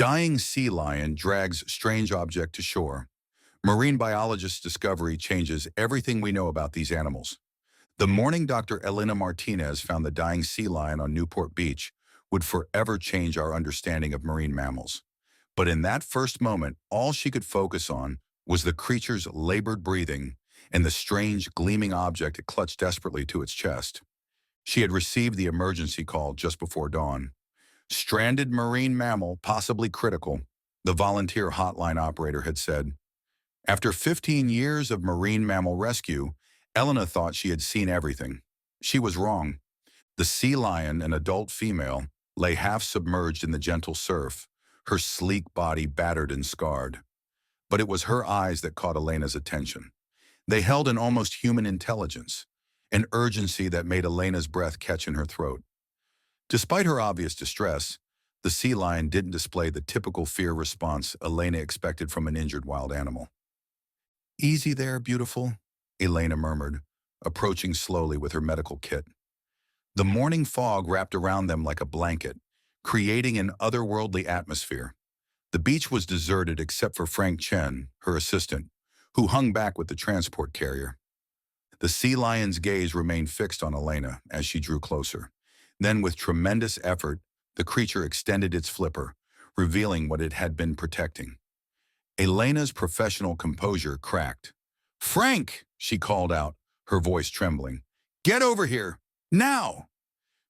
Dying sea lion drags strange object to shore. Marine biologist's discovery changes everything we know about these animals. The morning Dr. Elena Martinez found the dying sea lion on Newport Beach would forever change our understanding of marine mammals. But in that first moment, all she could focus on was the creature's labored breathing and the strange, gleaming object it clutched desperately to its chest. She had received the emergency call just before dawn. Stranded marine mammal, possibly critical, the volunteer hotline operator had said. After 15 years of marine mammal rescue, Elena thought she had seen everything. She was wrong. The sea lion, an adult female, lay half submerged in the gentle surf, her sleek body battered and scarred. But it was her eyes that caught Elena's attention. They held an almost human intelligence, an urgency that made Elena's breath catch in her throat. Despite her obvious distress, the sea lion didn't display the typical fear response Elena expected from an injured wild animal. "Easy there, beautiful," Elena murmured, approaching slowly with her medical kit. The morning fog wrapped around them like a blanket, creating an otherworldly atmosphere. The beach was deserted except for Frank Chen, her assistant, who hung back with the transport carrier. The sea lion's gaze remained fixed on Elena as she drew closer. Then, with tremendous effort, the creature extended its flipper, revealing what it had been protecting. Elena's professional composure cracked. "Frank!" she called out, her voice trembling. "Get over here! Now!"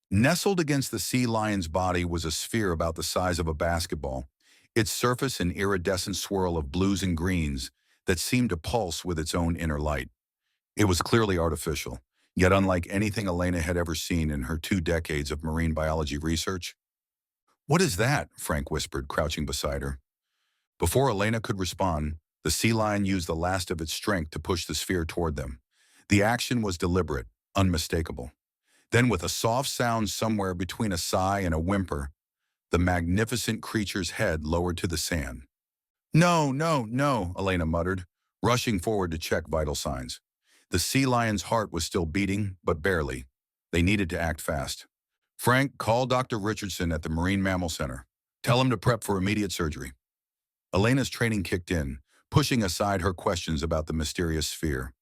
Nestled against the sea lion's body was a sphere about the size of a basketball, its surface an iridescent swirl of blues and greens that seemed to pulse with its own inner light. It was clearly artificial, yet unlike anything Elena had ever seen in her 2 decades of marine biology research. "What is that?" Frank whispered, crouching beside her. Before Elena could respond, the sea lion used the last of its strength to push the sphere toward them. The action was deliberate, unmistakable. Then, with a soft sound somewhere between a sigh and a whimper, the magnificent creature's head lowered to the sand. "No, no, no," Elena muttered, rushing forward to check vital signs. The sea lion's heart was still beating, but barely. They needed to act fast. "Frank, call Dr. Richardson at the Marine Mammal Center. Tell him to prep for immediate surgery." Elena's training kicked in, pushing aside her questions about the mysterious sphere.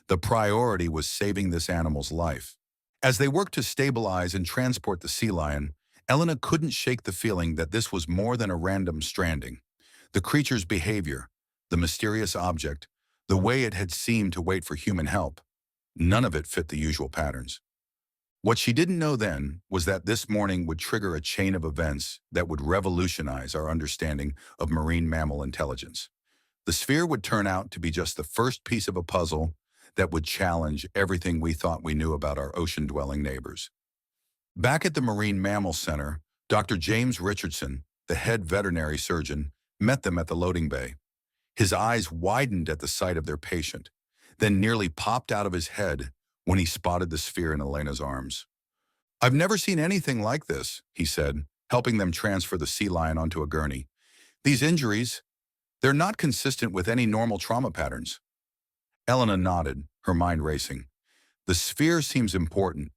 The priority was saving this animal's life. As they worked to stabilize and transport the sea lion, Elena couldn't shake the feeling that this was more than a random stranding. The creature's behavior, the mysterious object, the way it had seemed to wait for human help, none of it fit the usual patterns. What she didn't know then was that this morning would trigger a chain of events that would revolutionize our understanding of marine mammal intelligence. The sphere would turn out to be just the first piece of a puzzle that would challenge everything we thought we knew about our ocean-dwelling neighbors. Back at the Marine Mammal Center, Dr. James Richardson, the head veterinary surgeon, met them at the loading bay. His eyes widened at the sight of their patient, then nearly popped out of his head when he spotted the sphere in Elena's arms. "I've never seen anything like this," he said, helping them transfer the sea lion onto a gurney. "These injuries, they're not consistent with any normal trauma patterns." Elena nodded, her mind racing. "The sphere seems important.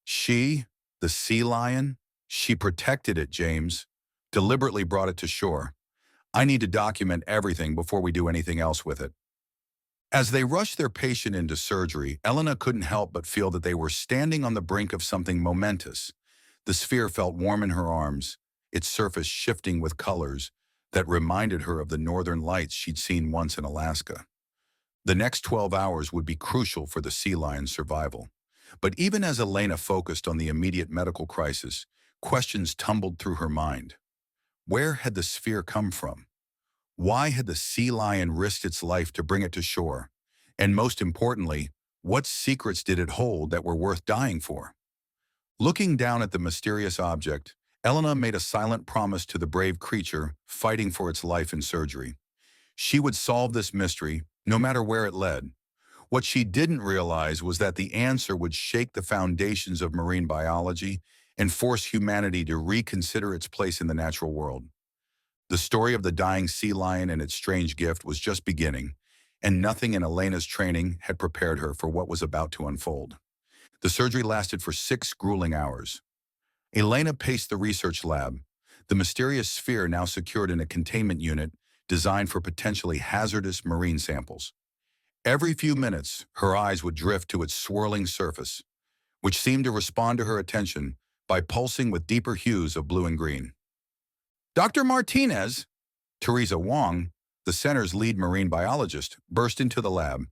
She, the sea lion, she protected it, James. Deliberately brought it to shore. I need to document everything before we do anything else with it." As they rushed their patient into surgery, Elena couldn't help but feel that they were standing on the brink of something momentous. The sphere felt warm in her arms, its surface shifting with colors that reminded her of the northern lights she'd seen once in Alaska. The next 12 hours would be crucial for the sea lion's survival. But even as Elena focused on the immediate medical crisis, questions tumbled through her mind. Where had the sphere come from? Why had the sea lion risked its life to bring it to shore? And most importantly, what secrets did it hold that were worth dying for? Looking down at the mysterious object, Elena made a silent promise to the brave creature fighting for its life in surgery. She would solve this mystery, no matter where it led. What she didn't realize was that the answer would shake the foundations of marine biology and force humanity to reconsider its place in the natural world. The story of the dying sea lion and its strange gift was just beginning, and nothing in Elena's training had prepared her for what was about to unfold. The surgery lasted for 6 grueling hours. Elena paced the research lab, the mysterious sphere now secured in a containment unit designed for potentially hazardous marine samples. Every few minutes, her eyes would drift to its swirling surface, which seemed to respond to her attention by pulsing with deeper hues of blue and green. Dr. Martinez, Teresa Wong, the center's lead marine biologist, burst into the lab.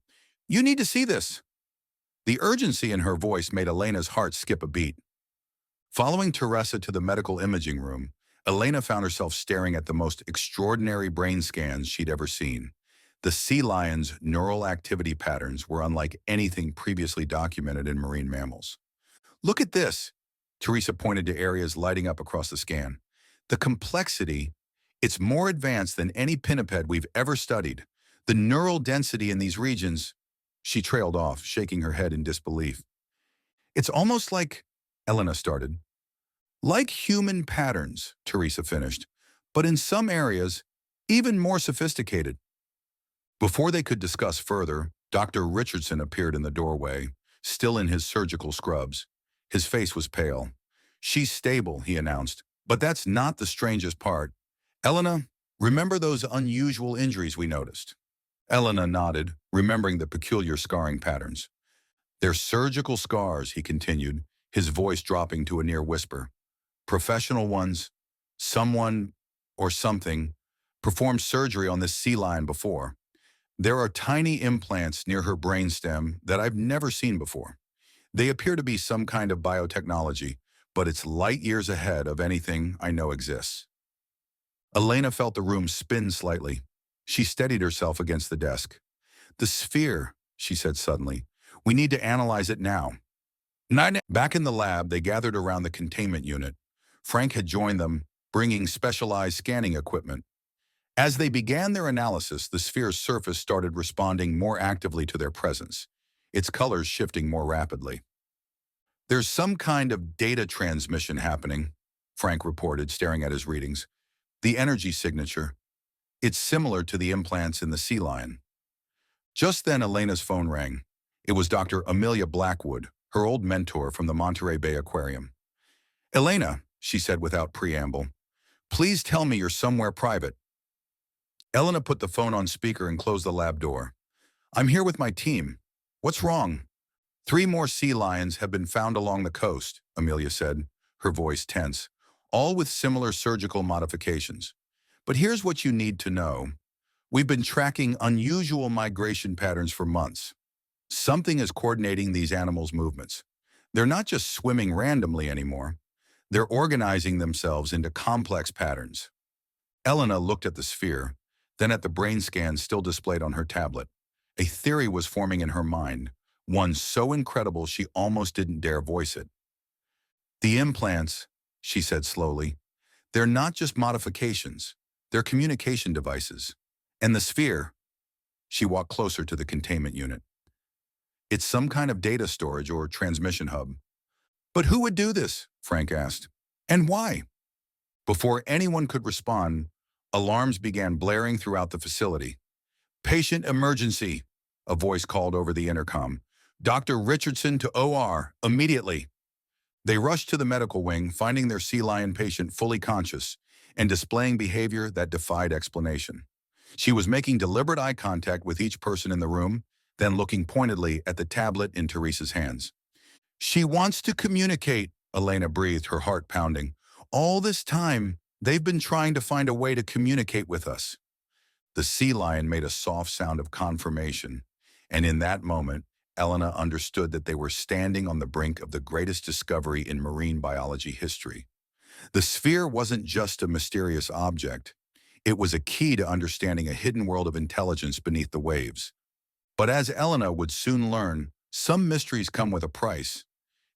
You need to see this. The urgency in her voice made Elena's heart skip a beat. Following Teresa to the medical imaging room, Elena found herself staring at the most extraordinary brain scans she'd ever seen. The sea lion's neural activity patterns were unlike anything previously documented in marine mammals. Look at this, Teresa pointed to areas lighting up across the scan. The complexity, it's more advanced than any pinniped we've ever studied. The neural density in these regions, she trailed off, shaking her head in disbelief. It's almost like, Elena started. Like human patterns, Teresa finished, but in some areas, even more sophisticated. Before they could discuss further, Dr. Richardson appeared in the doorway, still in his surgical scrubs. His face was pale. She's stable, he announced, but that's not the strangest part. Elena, remember those unusual injuries we noticed? Elena nodded, remembering the peculiar scarring patterns. They're surgical scars, he continued, his voice dropping to a near whisper. Professional ones, someone or something, performed surgery on this sea lion before. There are tiny implants near her brainstem that I've never seen before. They appear to be some kind of biotechnology, but it's light years ahead of anything I know exists. Elena felt the room spin slightly. She steadied herself against the desk. The sphere, she said suddenly. We need to analyze it now. Back in the lab, they gathered around the containment unit. Frank had joined them, bringing specialized scanning equipment. As they began their analysis, the sphere's surface started responding more actively to their presence, its colors shifting more rapidly. There's some kind of data transmission happening, Frank reported, staring at his readings. The energy signature. It's similar to the implants in the sea lion. Just then, Elena's phone rang. It was Dr. Amelia Blackwood, her old mentor from the Monterey Bay Aquarium. Elena, she said without preamble, please tell me you're somewhere private. Elena put the phone on speaker and closed the lab door. I'm here with my team. What's wrong? 3 more sea lions have been found along the coast, Amelia said, her voice tense, all with similar surgical modifications. But here's what you need to know. We've been tracking unusual migration patterns for months. Something is coordinating these animals' movements. They're not just swimming randomly anymore. They're organizing themselves into complex patterns. Elena looked at the sphere, then at the brain scans still displayed on her tablet. A theory was forming in her mind, one so incredible she almost didn't dare voice it. The implants, she said slowly, they're not just modifications, they're communication devices. And the sphere, she walked closer to the containment unit. It's some kind of data storage or transmission hub. But who would do this? Frank asked. And why? Before anyone could respond, alarms began blaring throughout the facility. Patient emergency, a voice called over the intercom. Dr. Richardson to OR, immediately. They rushed to the medical wing, finding their sea lion patient fully conscious and displaying behavior that defied explanation. She was making deliberate eye contact with each person in the room, then looking pointedly at the tablet in Teresa's hands. She wants to communicate, Elena breathed, her heart pounding. All this time, they've been trying to find a way to communicate with us. The sea lion made a soft sound of confirmation, and in that moment, Elena understood that they were standing on the brink of the greatest discovery in marine biology history. The sphere wasn't just a mysterious object. It was a key to understanding a hidden world of intelligence beneath the waves. But as Elena would soon learn, some mysteries come with a price,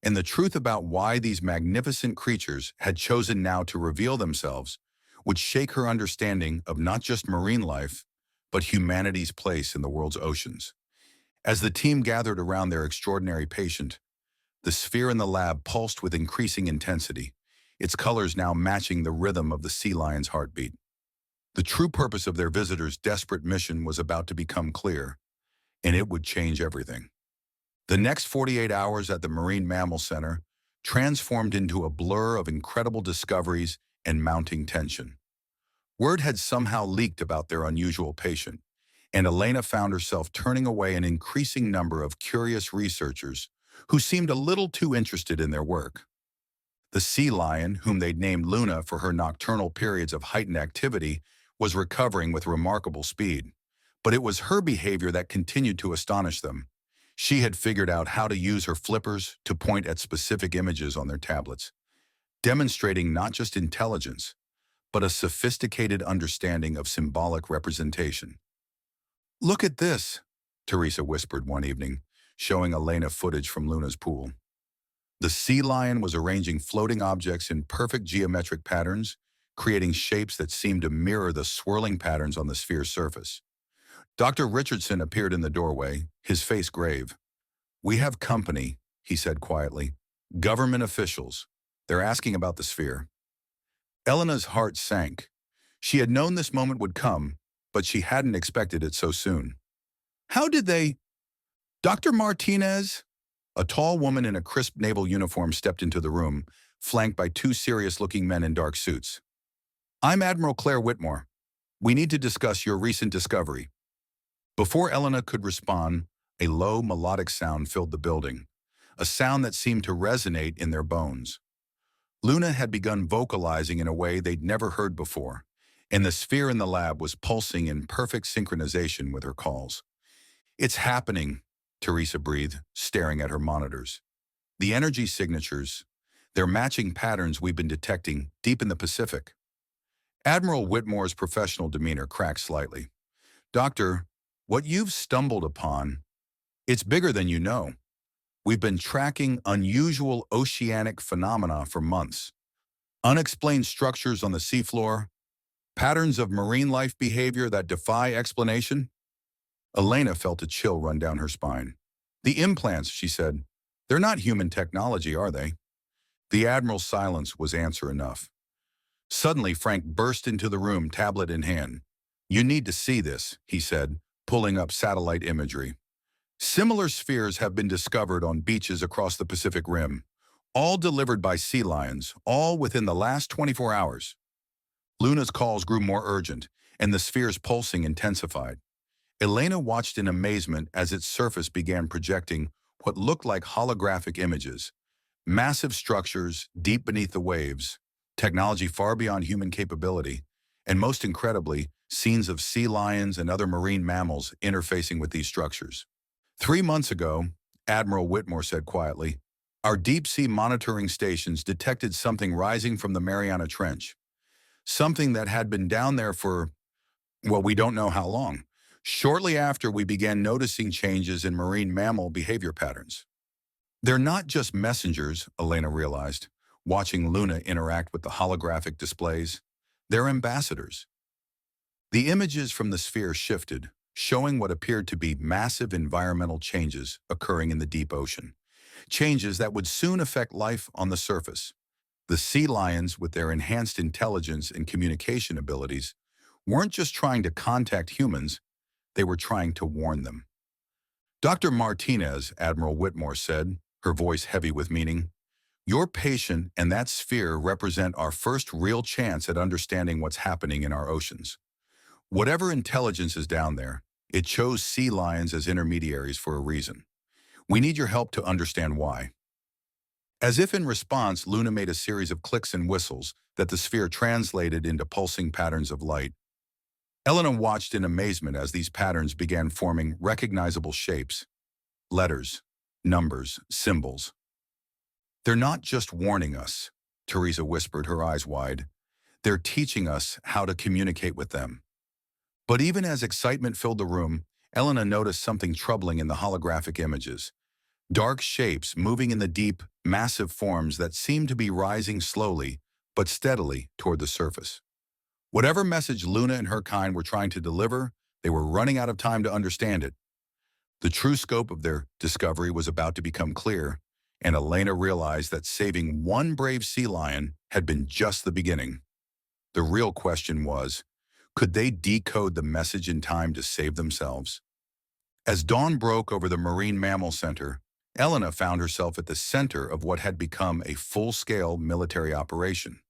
and the truth about why these magnificent creatures had chosen now to reveal themselves would shake her understanding of not just marine life, but humanity's place in the world's oceans. As the team gathered around their extraordinary patient, the sphere in the lab pulsed with increasing intensity, its colors now matching the rhythm of the sea lion's heartbeat. The true purpose of their visitor's desperate mission was about to become clear, and it would change everything. The next 48 hours at the Marine Mammal Center transformed into a blur of incredible discoveries and mounting tension. Word had somehow leaked about their unusual patient, and Elena found herself turning away an increasing number of curious researchers who seemed a little too interested in their work. The sea lion, whom they'd named Luna for her nocturnal periods of heightened activity, was recovering with remarkable speed. But it was her behavior that continued to astonish them. She had figured out how to use her flippers to point at specific images on their tablets, demonstrating not just intelligence, but a sophisticated understanding of symbolic representation. "Look at this," Teresa whispered one evening, showing Elena footage from Luna's pool. The sea lion was arranging floating objects in perfect geometric patterns, creating shapes that seemed to mirror the swirling patterns on the sphere's surface. Dr. Richardson appeared in the doorway, his face grave. "We have company," he said quietly. "Government officials. They're asking about the sphere." Elena's heart sank. She had known this moment would come, but she hadn't expected it so soon. "How did they—" "Dr. Martinez?" A tall woman in a crisp naval uniform stepped into the room, flanked by two serious-looking men in dark suits. "I'm Admiral Claire Whitmore. We need to discuss your recent discovery." Before Elena could respond, a low, melodic sound filled the building, a sound that seemed to resonate in their bones. Luna had begun vocalizing in a way they'd never heard before, and the sphere in the lab was pulsing in perfect synchronization with her calls. "It's happening," Teresa breathed, staring at her monitors. "The energy signatures, they're matching patterns we've been detecting deep in the Pacific." Admiral Whitmore's professional demeanor cracked slightly. "Doctor, what you've stumbled upon, it's bigger than you know. We've been tracking unusual oceanic phenomena for months. Unexplained structures on the seafloor, patterns of marine life behavior that defy explanation." Elena felt a chill run down her spine. "The implants," she said, "they're not human technology, are they?" The Admiral's silence was answer enough. Suddenly, Frank burst into the room, tablet in hand. "You need to see this," he said, pulling up satellite imagery. "Similar spheres have been discovered on beaches across the Pacific Rim, all delivered by sea lions, all within the last 24 hours. Luna's calls grew more urgent, and the sphere's pulsing intensified. Elena watched in amazement as its surface began projecting what looked like holographic images, massive structures deep beneath the waves, technology far beyond human capability, and most incredibly, scenes of sea lions and other marine mammals interfacing with these structures. 3 months ago, Admiral Whitmore said quietly, our deep-sea monitoring stations detected something rising from the Mariana Trench. Something that had been down there for, well, we don't know how long. Shortly after, we began noticing changes in marine mammal behavior patterns. They're not just messengers, Elena realized, watching Luna interact with the holographic displays. They're ambassadors. The images from the sphere shifted, showing what appeared to be massive environmental changes occurring in the deep ocean. Changes that would soon affect life on the surface. The sea lions, with their enhanced intelligence and communication abilities, weren't just trying to contact humans, they were trying to warn them. Dr. Martinez, Admiral Whitmore said, her voice heavy with meaning, your patient and that sphere represent our first real chance at understanding what's happening in our oceans. Whatever intelligence is down there, it chose sea lions as intermediaries for a reason. We need your help to understand why. As if in response, Luna made a series of clicks and whistles that the sphere translated into pulsing patterns of light. Elena watched in amazement as these patterns began forming recognizable shapes. Letters, numbers, symbols. They're not just warning us, Teresa whispered, her eyes wide. They're teaching us how to communicate with them. But even as excitement filled the room, Elena noticed something troubling in the holographic images. Dark shapes moving in the deep, massive forms that seemed to be rising slowly, but steadily toward the surface. Whatever message Luna and her kind were trying to deliver, they were running out of time to understand it. The true scope of their discovery was about to become clear, and Elena realized that saving one brave sea lion had been just the beginning. The real question was, could they decode the message in time to save themselves? As dawn broke over the Marine Mammal Center, Elena found herself at the center of what had become a full-scale military operation.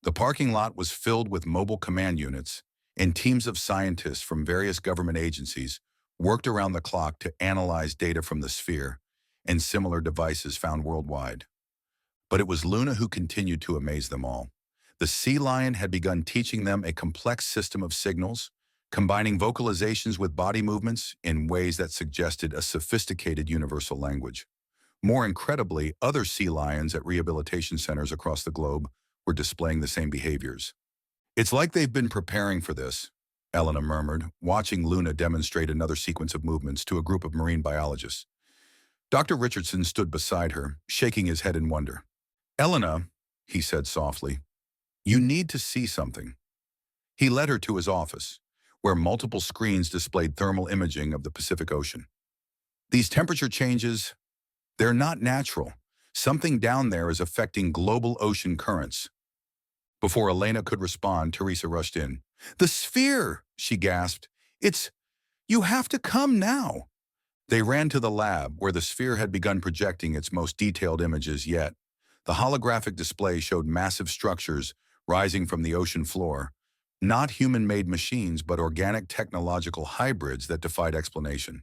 The parking lot was filled with mobile command units, and teams of scientists from various government agencies worked around the clock to analyze data from the sphere and similar devices found worldwide. But it was Luna who continued to amaze them all. The sea lion had begun teaching them a complex system of signals, combining vocalizations with body movements in ways that suggested a sophisticated universal language. More incredibly, other sea lions at rehabilitation centers across the globe were displaying the same behaviors. It's like they've been preparing for this, Elena murmured, watching Luna demonstrate another sequence of movements to a group of marine biologists. Dr. Richardson stood beside her, shaking his head in wonder. Elena, he said softly, you need to see something. He led her to his office, where multiple screens displayed thermal imaging of the Pacific Ocean. These temperature changes, they're not natural. Something down there is affecting global ocean currents. Before Elena could respond, Teresa rushed in. The sphere, she gasped. You have to come now. They ran to the lab, where the sphere had begun projecting its most detailed images yet. The holographic display showed massive structures rising from the ocean floor, not human-made machines, but organic technological hybrids that defied explanation.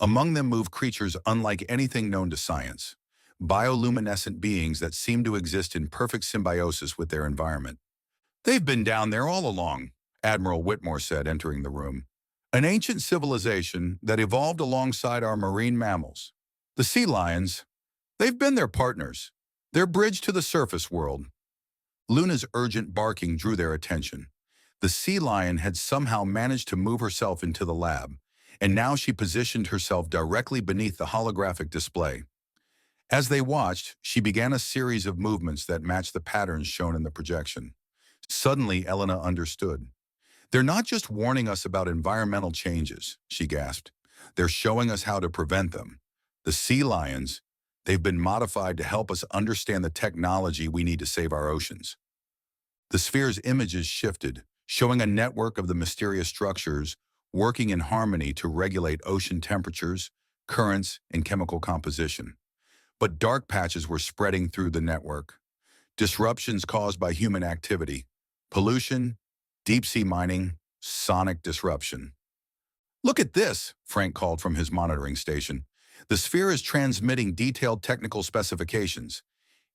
Among them moved creatures unlike anything known to science, bioluminescent beings that seemed to exist in perfect symbiosis with their environment. They've been down there all along, Admiral Whitmore said, entering the room. An ancient civilization that evolved alongside our marine mammals. The sea lions, they've been their partners, their bridge to the surface world. Luna's urgent barking drew their attention. The sea lion had somehow managed to move herself into the lab, and now she positioned herself directly beneath the holographic display. As they watched, she began a series of movements that matched the patterns shown in the projection. Suddenly, Elena understood. They're not just warning us about environmental changes, she gasped. They're showing us how to prevent them. The sea lions, they've been modified to help us understand the technology we need to save our oceans. The sphere's images shifted, showing a network of the mysterious structures working in harmony to regulate ocean temperatures, currents, and chemical composition. But dark patches were spreading through the network. Disruptions caused by human activity, pollution, deep-sea mining, sonic disruption. Look at this, Frank called from his monitoring station. The sphere is transmitting detailed technical specifications.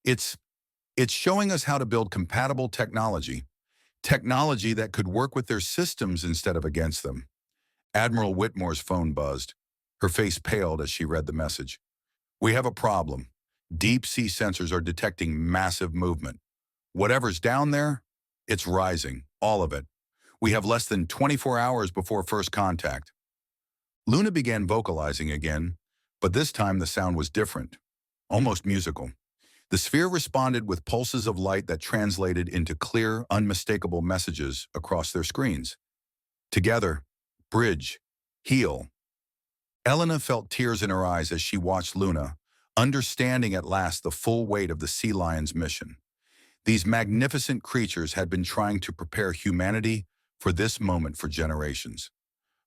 It's showing us how to build compatible technology that could work with their systems instead of against them. Admiral Whitmore's phone buzzed. Her face paled as she read the message. We have a problem. Deep-sea sensors are detecting massive movement. Whatever's down there, it's rising, all of it. We have less than 24 hours before first contact. Luna began vocalizing again, but this time the sound was different, almost musical. The sphere responded with pulses of light that translated into clear, unmistakable messages across their screens. Together, bridge, heal. Elena felt tears in her eyes as she watched Luna, understanding at last the full weight of the sea lion's mission. These magnificent creatures had been trying to prepare humanity for this moment for generations.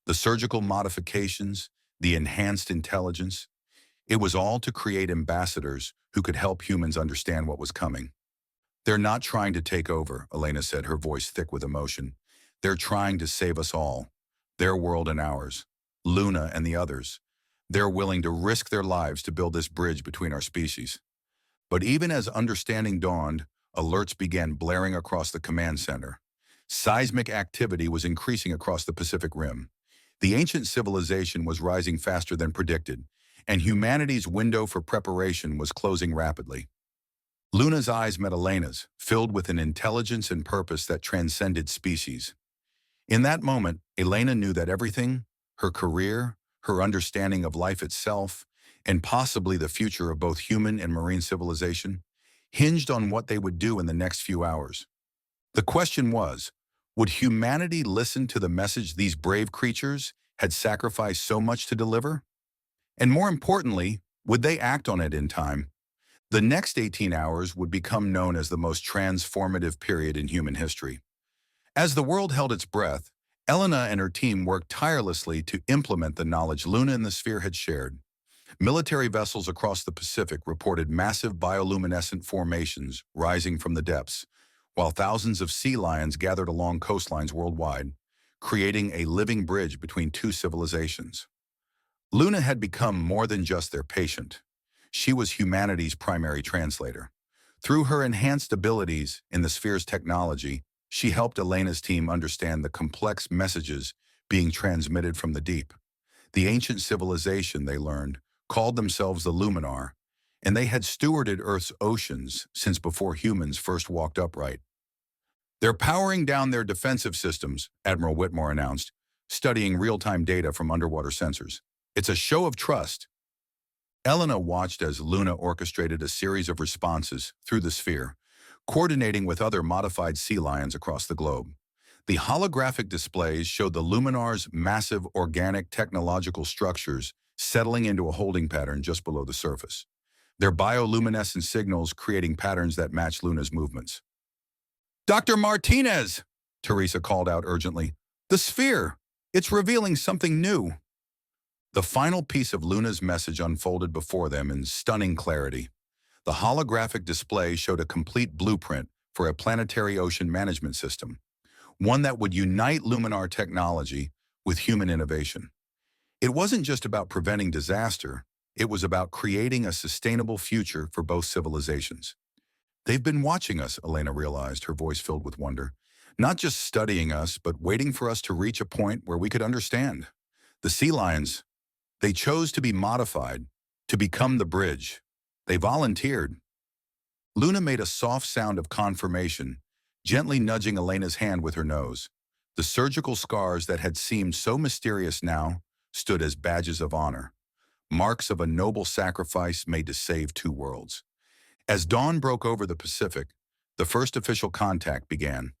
The surgical modifications, the enhanced intelligence, it was all to create ambassadors who could help humans understand what was coming. They're not trying to take over, Elena said, her voice thick with emotion. They're trying to save us all, their world and ours, Luna and the others. They're willing to risk their lives to build this bridge between our species. But even as understanding dawned, alerts began blaring across the command center. Seismic activity was increasing across the Pacific Rim. The ancient civilization was rising faster than predicted, and humanity's window for preparation was closing rapidly. Luna's eyes met Elena's, filled with an intelligence and purpose that transcended species. In that moment, Elena knew that everything, her career, her understanding of life itself, and possibly the future of both human and marine civilization, hinged on what they would do in the next few hours. The question was, would humanity listen to the message these brave creatures had sacrificed so much to deliver? And more importantly, would they act on it in time? The next 18 hours would become known as the most transformative period in human history. As the world held its breath, Elena and her team worked tirelessly to implement the knowledge Luna and the sphere had shared. Military vessels across the Pacific reported massive bioluminescent formations rising from the depths, while thousands of sea lions gathered along coastlines worldwide, creating a living bridge between two civilizations. Luna had become more than just their patient. She was humanity's primary translator. Through her enhanced abilities in the sphere's technology, she helped Elena's team understand the complex messages being transmitted from the deep. The ancient civilization, they learned, called themselves the Luminar, and they had stewarded Earth's oceans since before humans first walked upright. They're powering down their defensive systems, Admiral Whitmore announced, studying real-time data from underwater sensors. It's a show of trust. Elena watched as Luna orchestrated a series of responses through the sphere, coordinating with other modified sea lions across the globe. The holographic displays showed the Luminar's massive organic technological structures settling into a holding pattern just below the surface, their bioluminescent signals creating patterns that match Luna's movements. "Dr. Martinez!" Teresa called out urgently. "The sphere! It's revealing something new." The final piece of Luna's message unfolded before them in stunning clarity. The holographic display showed a complete blueprint for a planetary ocean management system, one that would unite Luminar technology with human innovation. It wasn't just about preventing disaster, it was about creating a sustainable future for both civilizations. "They've been watching us," Elena realized, her voice filled with wonder. "Not just studying us, but waiting for us to reach a point where we could understand. The sea lions, they chose to be modified, to become the bridge. They volunteered." Luna made a soft sound of confirmation, gently nudging Elena's hand with her nose. The surgical scars that had seemed so mysterious now stood as badges of honor, marks of a noble sacrifice made to save two worlds. As dawn broke over the Pacific, the first official contact began.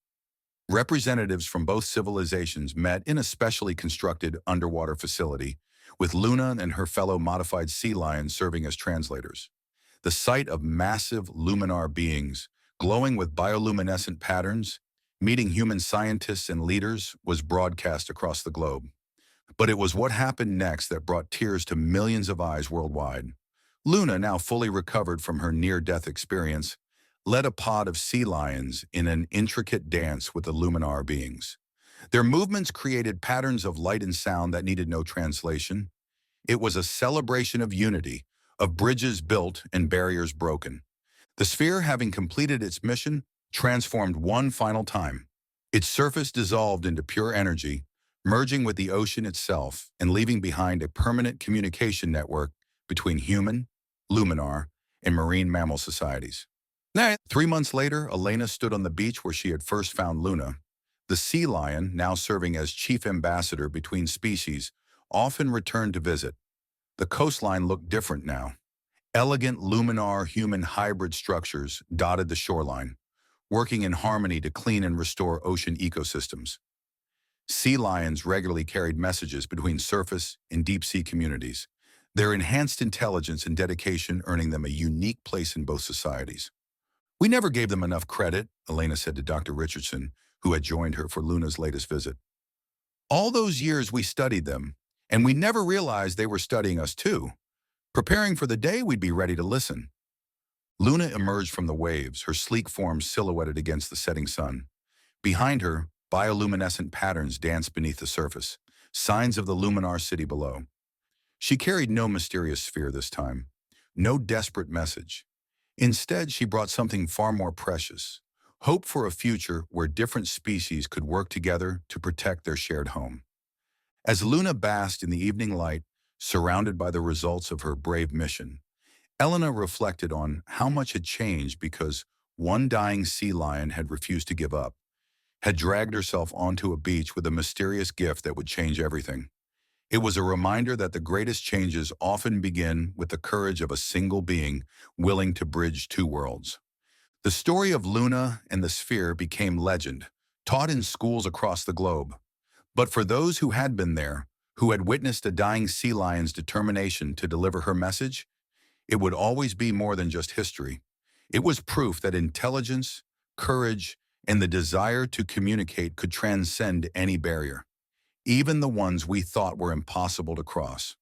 Representatives from both civilizations met in a specially constructed underwater facility, with Luna and her fellow modified sea lions serving as translators. The sight of massive luminar beings, glowing with bioluminescent patterns, meeting human scientists and leaders was broadcast across the globe. But it was what happened next that brought tears to millions of eyes worldwide. Luna, now fully recovered from her near-death experience, led a pod of sea lions in an intricate dance with the luminar beings. Their movements created patterns of light and sound that needed no translation. It was a celebration of unity, of bridges built and barriers broken. The sphere, having completed its mission, transformed one final time. Its surface dissolved into pure energy, merging with the ocean itself and leaving behind a permanent communication network between human, luminar, and marine mammal societies. 3 months later, Elena stood on the beach where she had first found Luna. The sea lion, now serving as chief ambassador between species, often returned to visit. The coastline looked different now. Elegant luminar-human hybrid structures dotted the shoreline, working in harmony to clean and restore ocean ecosystems. Sea lions regularly carried messages between surface and deep-sea communities, their enhanced intelligence and dedication earning them a unique place in both societies. "We never gave them enough credit," Elena said to Dr. Richardson, who had joined her for Luna's latest visit. "All those years we studied them, and we never realized they were studying us too, preparing for the day we'd be ready to listen." Luna emerged from the waves, her sleek form silhouetted against the setting sun. Behind her, bioluminescent patterns danced beneath the surface, signs of the luminar city below. She carried no mysterious sphere this time, no desperate message. Instead, she brought something far more precious, hope for a future where different species could work together to protect their shared home. As Luna basked in the evening light, surrounded by the results of her brave mission, Elena reflected on how much had changed because one dying sea lion had refused to give up, had dragged herself onto a beach with a mysterious gift that would change everything. It was a reminder that the greatest changes often begin with the courage of a single being willing to bridge two worlds. The story of Luna and the sphere became legend, taught in schools across the globe. But for those who had been there, who had witnessed a dying sea lion's determination to deliver her message, it would always be more than just history. It was proof that intelligence, courage, and the desire to communicate could transcend any barrier, even the ones we thought were impossible to cross.